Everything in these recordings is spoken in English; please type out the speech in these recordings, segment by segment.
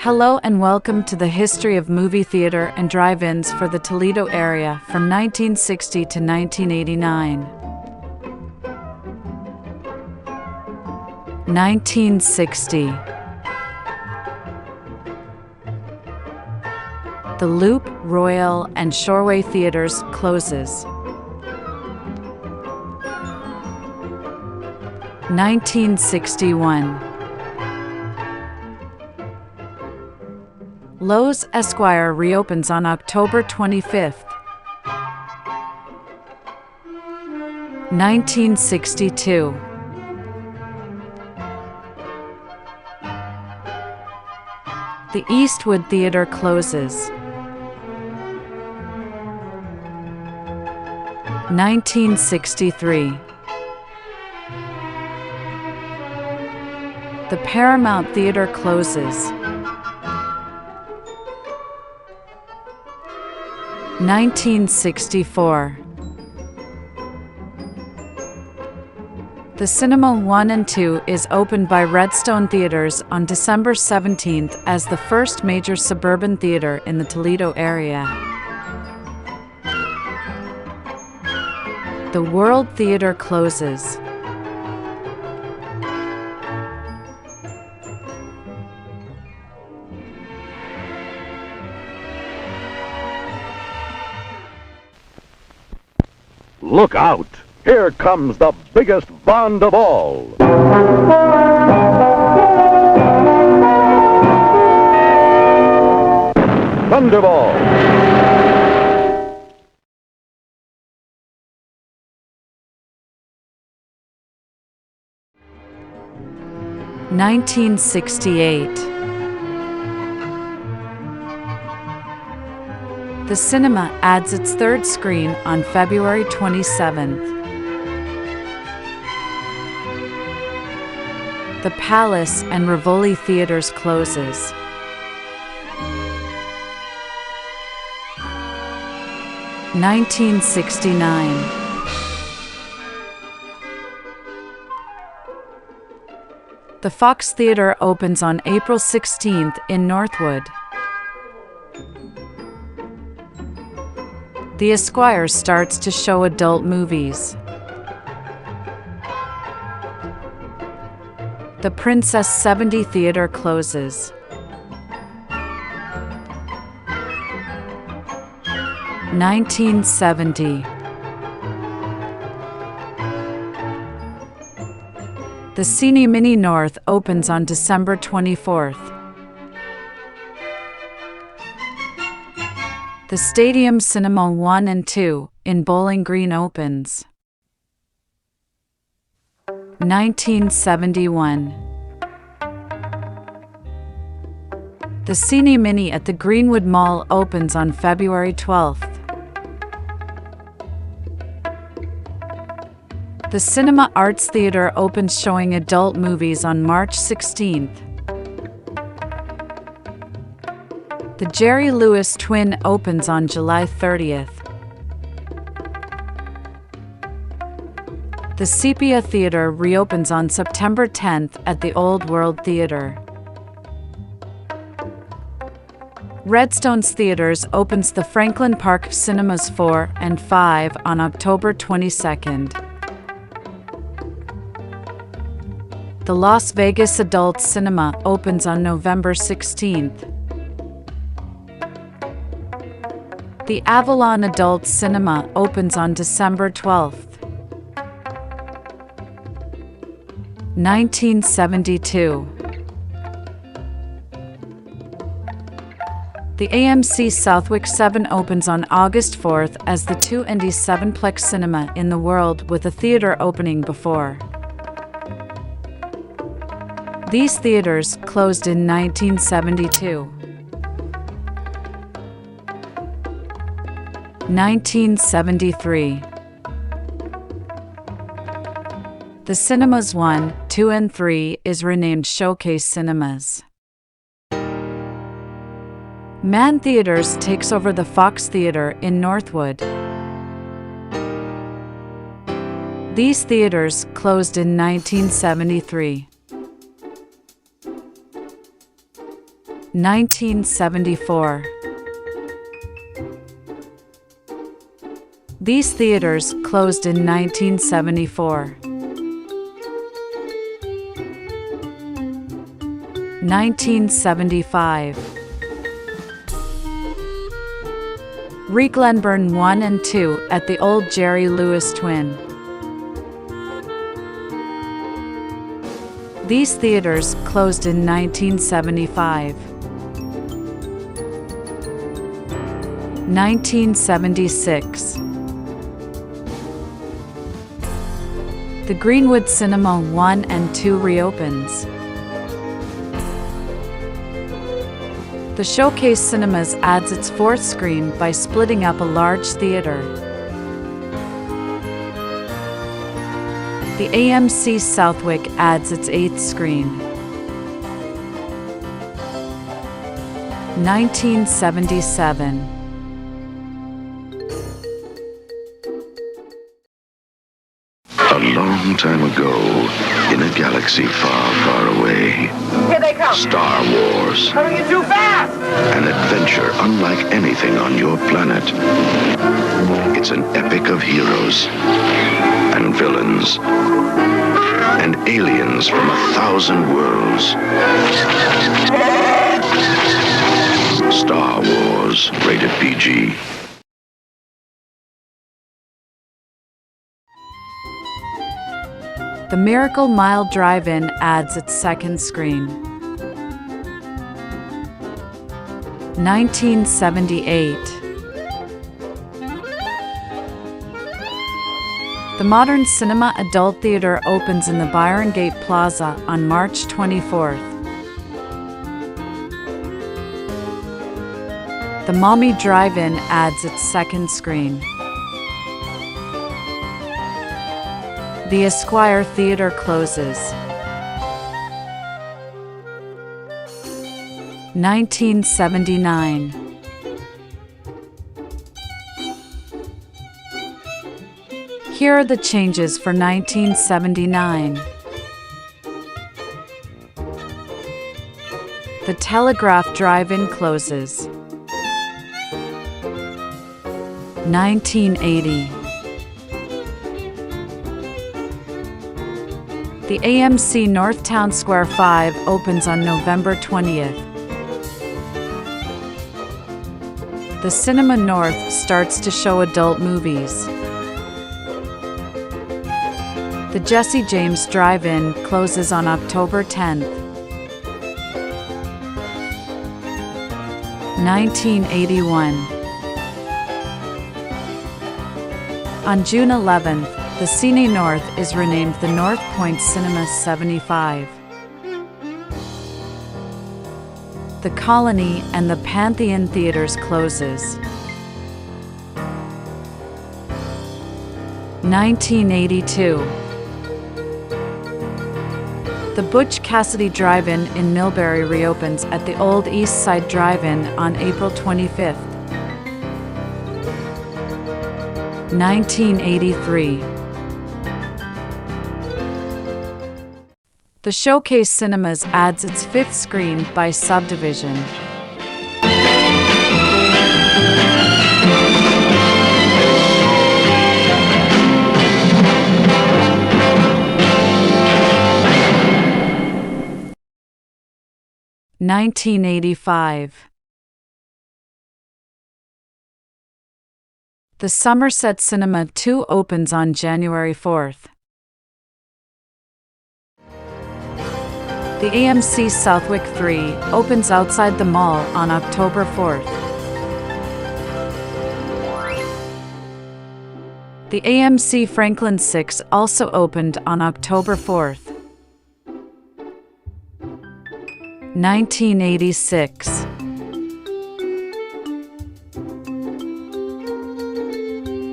Hello and welcome to the history of movie theater and drive-ins for the Toledo area from 1960 to 1989. 1960. The Loop, Royal, and Shoreway Theaters closes. 1961. Lowe's Esquire reopens on October 25th. 1962. The Eastwood Theater closes. 1963. The Paramount Theater closes. 1964. The Cinema 1 and 2 is opened by Redstone Theaters on December 17th as the first major suburban theater in the Toledo area. The World Theater closes. Look out! Here comes the biggest Bond of all. Thunderball. (1968). The cinema adds its third screen on February 27th. The Palace and Rivoli Theaters closes. 1969. The Fox Theater opens on April 16th in Northwood. The Esquire starts to show adult movies. The Princess 70 Theater closes. 1970. The Cine Mini North opens on December 24th. The Stadium Cinema 1 and 2 in Bowling Green opens. 1971. The Cine Mini at the Greenwood Mall opens on February 12th. The Cinema Arts Theater opens showing adult movies on March 16th. The Jerry Lewis Twin opens on July 30th. The Sepia Theater reopens on September 10th at the Old World Theater. Redstone's Theaters opens the Franklin Park Cinemas 4 and 5 on October 22nd. The Las Vegas Adult Cinema opens on November 16th. The Avalon Adult Cinema opens on December 12th. 1972. The AMC Southwick 7 opens on August 4th as the 2&E 7-plex cinema in the world with a theater opening before. These theaters closed in 1972. 1973. The Cinemas 1, 2 and 3 is renamed Showcase Cinemas. Mann Theaters takes over the Fox Theater in Northwood. These theaters closed in 1973. 1974. These theaters closed in 1974. 1975. Glenburn 1 and 2 at the old Jerry Lewis Twin. These theaters closed in 1975. 1976. The Greenwood Cinema 1 and 2 reopens. The Showcase Cinemas adds its fourth screen by splitting up a large theater. The AMC Southwick adds its eighth screen. 1977. A long time ago, in a galaxy far, far away, Here they come! Star Wars, Coming in too fast! an adventure unlike anything on your planet. It's an epic of heroes and villains and aliens from 1,000 worlds. Star Wars, rated PG. The Miracle Mile Drive-In adds its second screen. 1978. The Modern Cinema Adult Theater opens in the Byron Gate Plaza on March 24th. The Mommy Drive-In adds its second screen. The Esquire Theater closes. 1979. Here are the changes for 1979. The Telegraph Drive-In closes. 1980. The AMC Northtown Square 5 opens on November 20th. The Cinema North starts to show adult movies. The Jesse James Drive-In closes on October 10th. 1981. On June 11th, the Cine North is renamed the North Point Cinema 75. The Colony and the Pantheon Theaters closes. 1982. The Butch Cassidy Drive-In in Millbury reopens at the old East Side Drive-In on April 25th. 1983. The Showcase Cinemas adds its fifth screen by subdivision. (1985) The Somerset Cinema 2 opens on January 4th. The AMC Southwick 3 opens outside the mall on October 4th. The AMC Franklin 6 also opened on October 4th. 1986.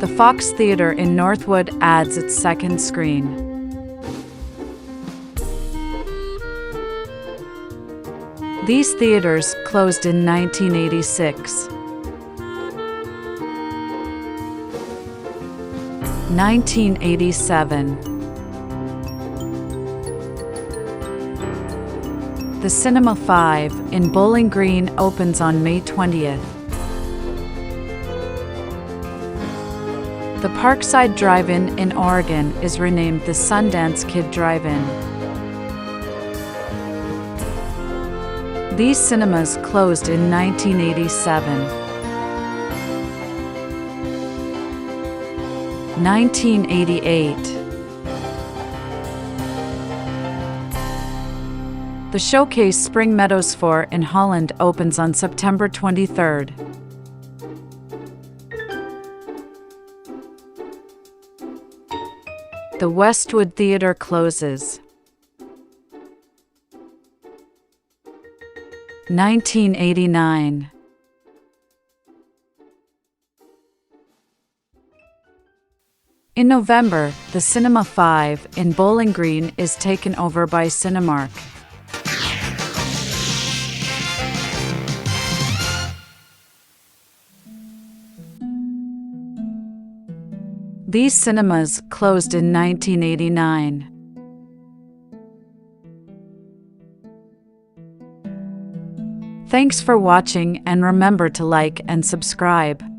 The Fox Theater in Northwood adds its second screen. These theaters closed in 1986. 1987. The Cinema 5 in Bowling Green opens on May 20th. The Parkside Drive-In in Oregon is renamed the Sundance Kid Drive-In. These cinemas closed in 1987. 1988. The Showcase Spring Meadows 4 in Holland opens on September 23rd. The Westwood Theater closes. 1989. In November, the Cinema 5 in Bowling Green is taken over by Cinemark. These cinemas closed in 1989. Thanks for watching, and remember to like and subscribe.